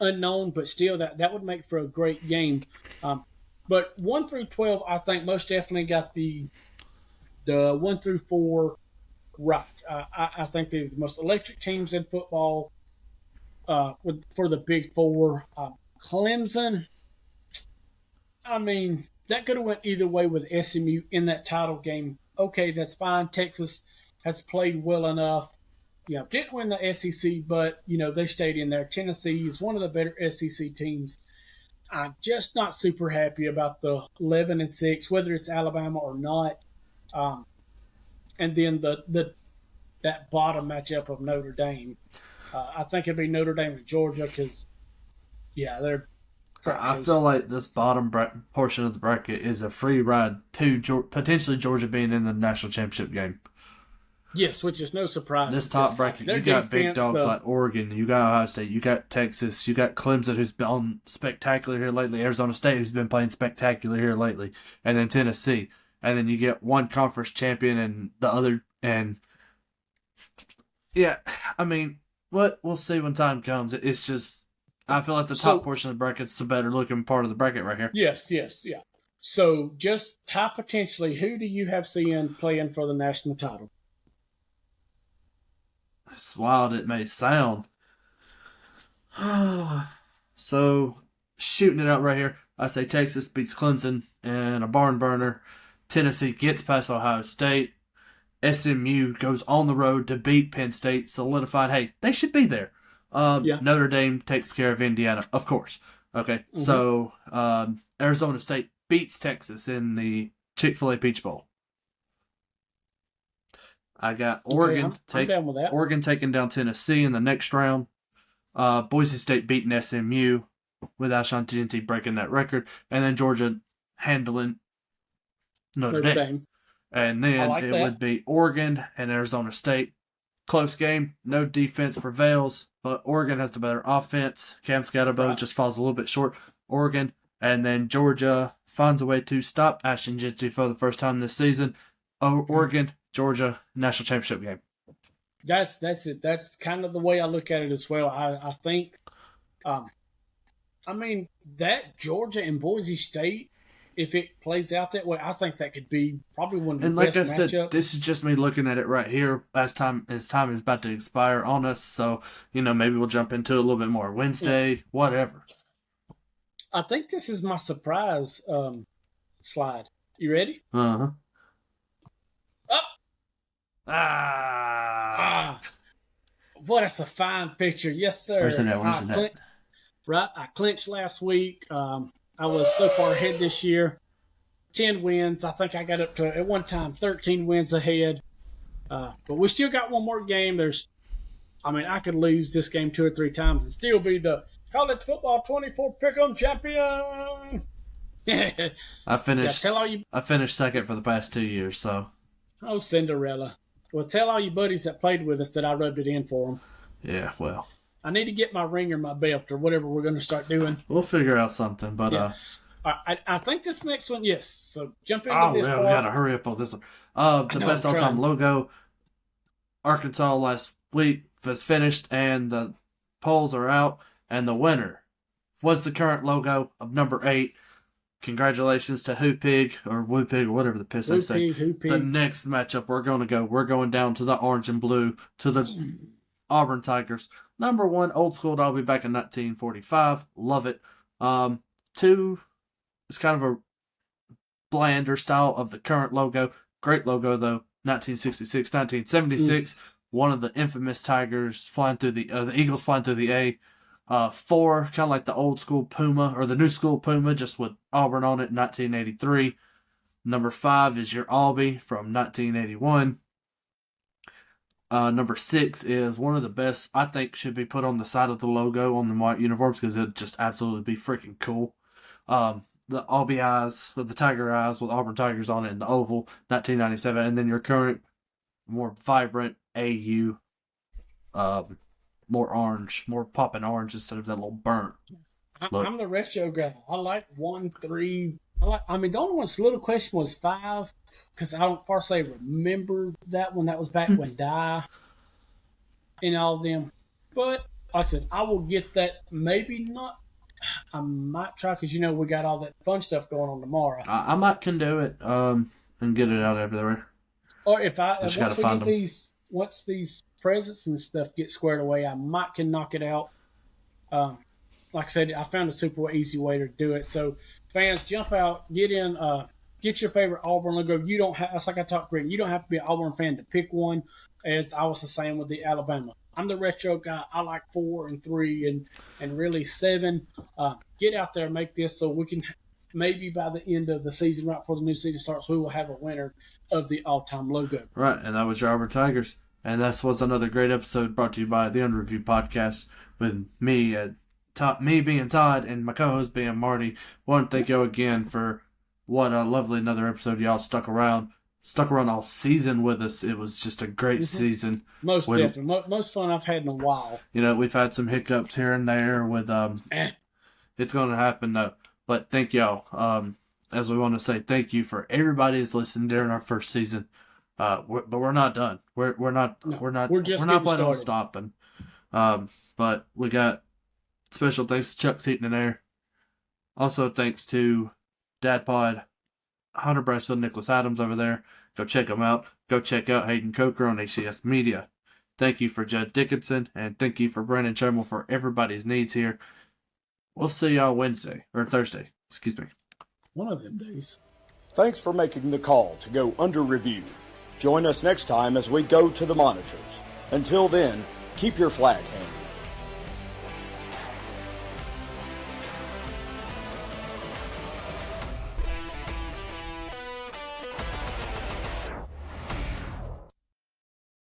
unknown, but still that would make for a great game. But 1 through 12, I think most definitely got the 1 through 4 right. I think they're the most electric teams in football for the Big Four. Clemson, I mean, that could have went either way with SMU in that title game. Okay, that's fine. Texas has played well enough. Didn't win the SEC, but, they stayed in there. Tennessee is one of the better SEC teams. I'm just not super happy about the 11-6, whether it's Alabama or not. And then that bottom matchup of Notre Dame. I think it'd be Notre Dame and Georgia because, they're. I feel like this bottom portion of the bracket is a free ride to potentially Georgia being in the national championship game. Yes, which is no surprise. This top bracket, you got big dogs like Oregon, you got Ohio State, you got Texas, you got Clemson, who's been on spectacular here lately, Arizona State, who's been playing spectacular here lately, and then Tennessee. And then you get one conference champion and the other, and we'll see when time comes. It's just, I feel like the top portion of the bracket's the better looking part of the bracket right here. Yes, yeah. So just high potentially, who do you have seeing playing for the national title? As wild it may sound. So, shooting it out right here, I say Texas beats Clemson in a barn burner. Tennessee gets past Ohio State. SMU goes on the road to beat Penn State, solidifying, hey, they should be there. Notre Dame takes care of Indiana, of course. Okay, So Arizona State beats Texas in the Chick-fil-A Peach Bowl. I got Oregon. I'm down with that. Oregon taking down Tennessee in the next round. Boise State beating SMU with Alshon Jeanty breaking that record. And then Georgia handling Notre Dame. And then would be Oregon and Arizona State. Close game. No defense prevails, but Oregon has the better offense. Cam Scatterbo just falls a little bit short. Oregon. And then Georgia finds a way to stop Alshon Jeanty for the first time this season. Oregon, Georgia, national championship game. That's it. That's kind of the way I look at it as well. I think, that Georgia and Boise State, if it plays out that way, I think that could be probably one of the best matchups. And like I said, this is just me looking at it right here as time is about to expire on us. So, maybe we'll jump into it a little bit more Wednesday, whatever. I think this is my surprise slide. You ready? Uh-huh. Boy, that's a fine picture. Yes, sir. Where's it at? Right. I clinched last week. I was so far ahead this year. 10 wins. I think I got up to, at one time, 13 wins ahead. But we still got one more game. I could lose this game 2 or 3 times and still be the college football 24 pick'em champion. I finished second for the past 2 years, so. Oh, Cinderella. Well, tell all your buddies that played with us that I rubbed it in for them. Yeah, well. I need to get my ring or my belt or whatever we're going to start doing. We'll figure out something, but I think this next one, yes. So jump into this part. We got to hurry up on this one. The best all-time logo, Arkansas last week was finished, and the polls are out, and the winner was the current logo of number 8. Congratulations to Hoopig or Woopig or whatever the piss they say. The next matchup we're going down to the orange and blue, to the Auburn Tigers. Number 1, old school. I'll be back in 1945. Love it. 2, it's kind of a blander style of the current logo. Great logo though. 1966, 1976. One of the infamous Tigers flying through the Eagles flying through the A. 4, kind of like the old school Puma, or the new school Puma, just with Auburn on it in 1983. Number 5 is your Albie from 1981. Number 6 is one of the best, I think, should be put on the side of the logo on the white uniforms because it'd just absolutely be freaking cool. The Albie eyes, the Tiger eyes with Auburn Tigers on it in the oval, 1997. And then your current, more vibrant AU, more orange, more popping orange instead of that little burnt look. I'm the retro guy. I like 1, 3. The only one that's a little question was 5, because I don't per se remember that one. That was back when Die and all of them. But like I said, I will get that. Maybe not. I might try because we got all that fun stuff going on tomorrow. I might can do it and get it out everywhere. Or if once these presents and stuff get squared away, I might can knock it out. Like I said, I found a super easy way to do it. So fans, jump out, get get your favorite Auburn logo. You don't have, it's like I talked to Greg, you don't have to be an Auburn fan to pick one, as I was the same with the Alabama. I'm the retro guy. I like 4 and 3 and really 7. Get out there and make this so we can maybe by the end of the season, right before the new season starts, we will have a winner of the all-time logo. Right, and that was your Auburn Tigers. And this was another great episode brought to you by the Underreview Podcast with me, me being Todd, and my co-host being Marty. I want to thank y'all again for what a lovely another episode. Y'all stuck around all season with us. It was just a great season. Most definitely. Most fun I've had in a while. We've had some hiccups here and there with it's going to happen though. But thank y'all. As we want to say thank you for everybody that's listened during our first season. But we're not done. We're not planning on stopping. But we got special thanks to Chuck Seaton in there. Also thanks to Dadpod, Hunter Brasfield, Nicholas Adams over there. Go check them out. Go check out Hayden Coker on HCS Media. Thank you for Jud Dickinson, and thank you for Brandon Trammell for everybody's needs here. We'll see y'all Thursday. Excuse me. One of them days. Thanks for making the call to go under review. Join us next time as we go to the monitors. Until then, keep your flag handy.